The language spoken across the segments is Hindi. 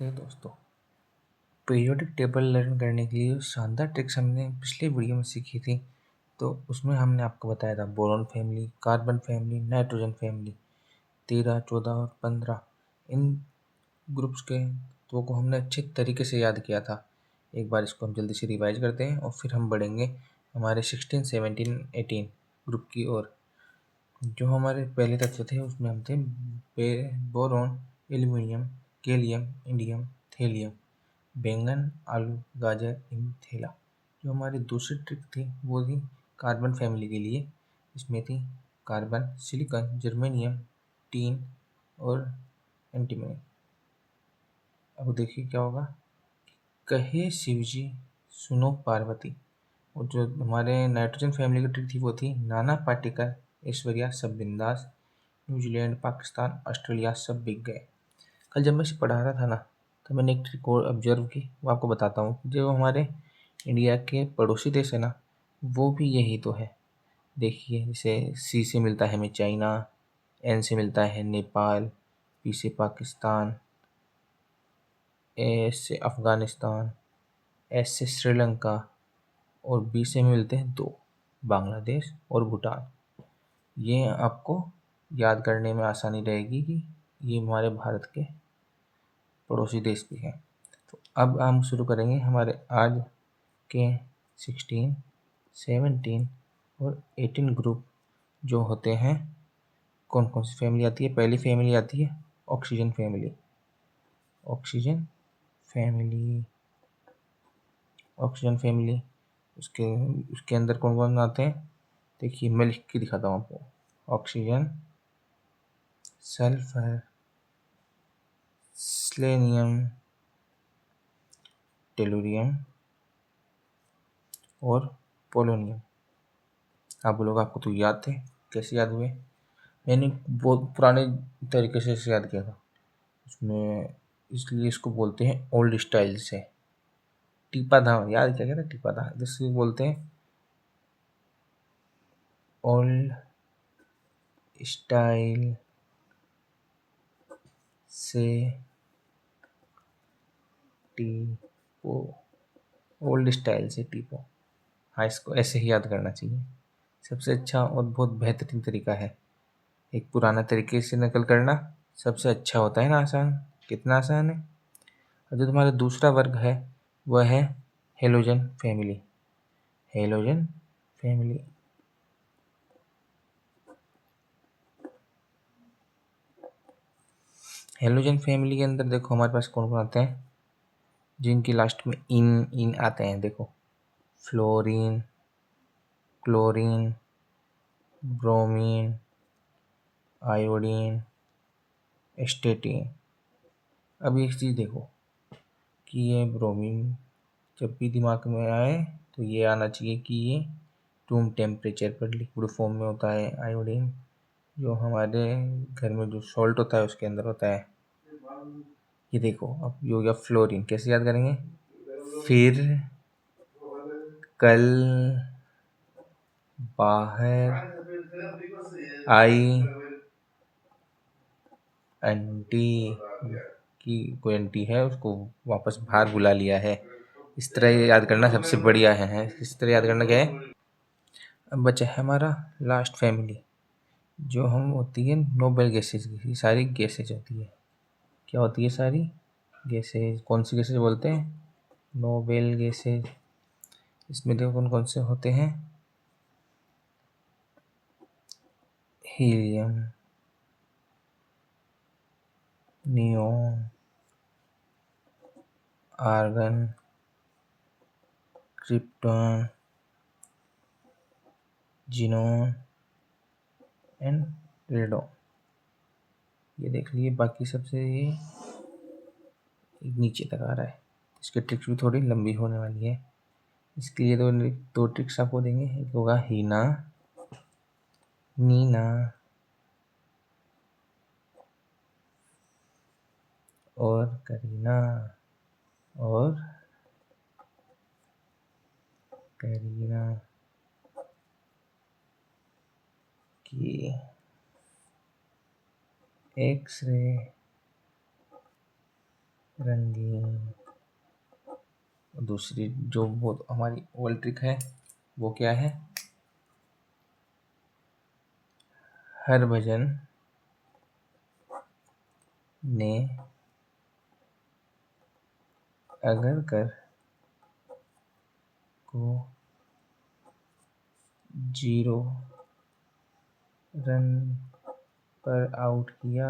तो दोस्तों, पीरियोडिक टेबल लर्न करने के लिए शानदार ट्रिक्स हमने पिछले वीडियो में सीखी थी। तो उसमें हमने आपको बताया था boron family, carbon family, nitrogen family, 13, 14 और 15 इन ग्रुप्स के तत्वों को हमने अच्छे तरीके से याद किया था। एक बार इसको हम जल्दी से रिवाइज करते हैं और फिर हम बढ़ेंगे हमारे 16, 17, 18 ग्रुप की ओर। जो हमारे पहले तत्व थे उसमें हम थे boron, aluminium, gallium, indium, thallium, बैंगन, आलू, गाजर, इम्थेला। जो हमारी दूसरी ट्रिक थी वो थी कार्बन फैमिली के लिए। इसमें थी कार्बन, सिलिकॉन, जर्मेनियम, टीन और एंटीमनी। अब देखिए क्या होगा। कहे शिवजी सुनो पार्वती। और जो हमारे नाइट्रोजन फैमिली की ट्रिक थी वो थी नाना पाटेकर, ऐश्वर्या सब बिंदास, न्यूजीलैंड, पाकिस्तान, ऑस्ट्रेलिया सब बिक गए। कल जब मैं इसे पढ़ा रहा था ना, तो मैंने एक ट्रिक और ऑब्जर्व की, वो आपको बताता हूँ। जो हमारे इंडिया के पड़ोसी देश है ना, वो भी यही तो है। देखिए, जैसे सी से मिलता है हमें चाइना, एन से मिलता है नेपाल, पी से पाकिस्तान, ए से अफ़गानिस्तान, एस से श्रीलंका और बी से मिलते हैं दो, बांग्लादेश और भूटान। ये आपको याद करने में आसानी रहेगी कि ये हमारे भारत के पड़ोसी देश भी हैं। तो अब हम शुरू करेंगे हमारे आज के 16, 17 और 18 ग्रुप जो होते हैं। कौन कौन सी फैमिली आती है? पहली फैमिली आती है oxygen family. Oxygen family, oxygen family, उसके उसके अंदर कौन कौन आते हैं? देखिए, मैं लिख के दिखाता हूँ आपको। ऑक्सीजन, सल्फर, सेलेनियम, टेलुरियम और पोलोनियम। आप बोलोगे आपको तो याद थे, कैसे याद हुए? मैंने बहुत पुराने तरीके से इसे याद किया था उसमें, इसलिए इसको बोलते हैं ओल्ड स्टाइल से। टीपा धाम, याद क्या कहता है? टीपा धाम, जिसको बोलते हैं ओल्ड स्टाइल से टीपो। ओल्ड स्टाइल से टीपो। हाँ, इसको ऐसे ही याद करना चाहिए। सबसे अच्छा और बहुत बेहतरीन तरीका है एक पुराना तरीके से नकल करना। सबसे अच्छा होता है ना आसान। कितना आसान है। और जो तुम्हारा दूसरा वर्ग है वह है halogen family. Halogen family, halogen family के अंदर देखो हमारे पास कौन कौन आते हैं, जिनकी लास्ट में इन इन आते हैं। देखो, फ्लोरीन, क्लोरीन, ब्रोमीन, आयोडीन, एस्टेटीन। अब एक चीज़ देखो कि ये ब्रोमीन जब भी दिमाग में आए तो ये आना चाहिए कि ये रूम टेम्परेचर पर लिक्विड फॉर्म में होता है। आयोडीन जो हमारे घर में जो सॉल्ट होता है उसके अंदर होता है। ये देखो, अब ये हो गया फ्लोरीन। कैसे याद करेंगे? फिर कल बाहर आई आंटी की, कोई आंटी है उसको वापस बाहर बुला लिया है। इस तरह ये याद करना सबसे बढ़िया है। इस तरह याद करना क्या है। अब बचा है हमारा लास्ट फैमिली, जो हम होती है नोबेल गैसेज की। सारी गैसेज होती है। क्या होती है? सारी गैसेज। कौन सी गैसेज बोलते हैं? Noble gases. इसमें देखो कौन कौन से होते हैं। Helium, neon, argon, krypton, xenon and radon. ये देख लिए। बाकी सबसे ये नीचे तक आ रहा है। इसकी ट्रिक्स भी थोड़ी लंबी होने वाली है, इसके लिए दो ट्रिक्स आपको देंगे। एक होगा हीना, नीना और करीना। और करीना की एक्सरे रंगीन। दूसरी जो वो हमारी ओल्ड ट्रिक है वो क्या है, हरभजन ने अगरकर को 0 रन पर आउट किया।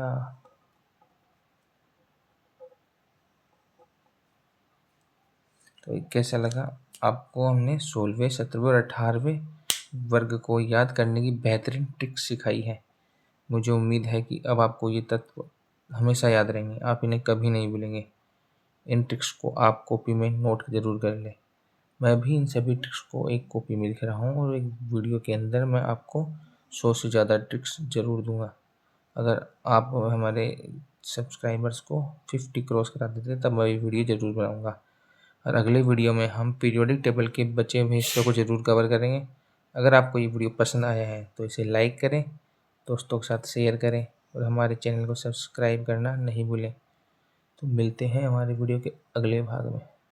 तो ये कैसा लगा आपको? हमने 16वें 17वें और 18वें वर्ग को याद करने की बेहतरीन ट्रिक सिखाई है। मुझे उम्मीद है कि अब आपको ये तत्व हमेशा याद रहेंगे, आप इन्हें कभी नहीं भूलेंगे। इन ट्रिक्स को आप कॉपी में नोट ज़रूर कर लें। मैं भी इन सभी ट्रिक्स को एक कॉपी में लिख रहा हूँ और एक वीडियो के अंदर मैं आपको 100 से ज़्यादा ट्रिक्स ज़रूर दूंगा। अगर आप हमारे सब्सक्राइबर्स को 50 क्रॉस करा देते तब मैं ये वीडियो ज़रूर बनाऊंगा। और अगले वीडियो में हम पीरियोडिक टेबल के बचे हुए हिस्सों को ज़रूर कवर करेंगे। अगर आपको ये वीडियो पसंद आया है तो इसे लाइक करें, दोस्तों के साथ शेयर करें और हमारे चैनल को सब्सक्राइब करना नहीं भूलें। तो मिलते हैं हमारे वीडियो के अगले भाग में।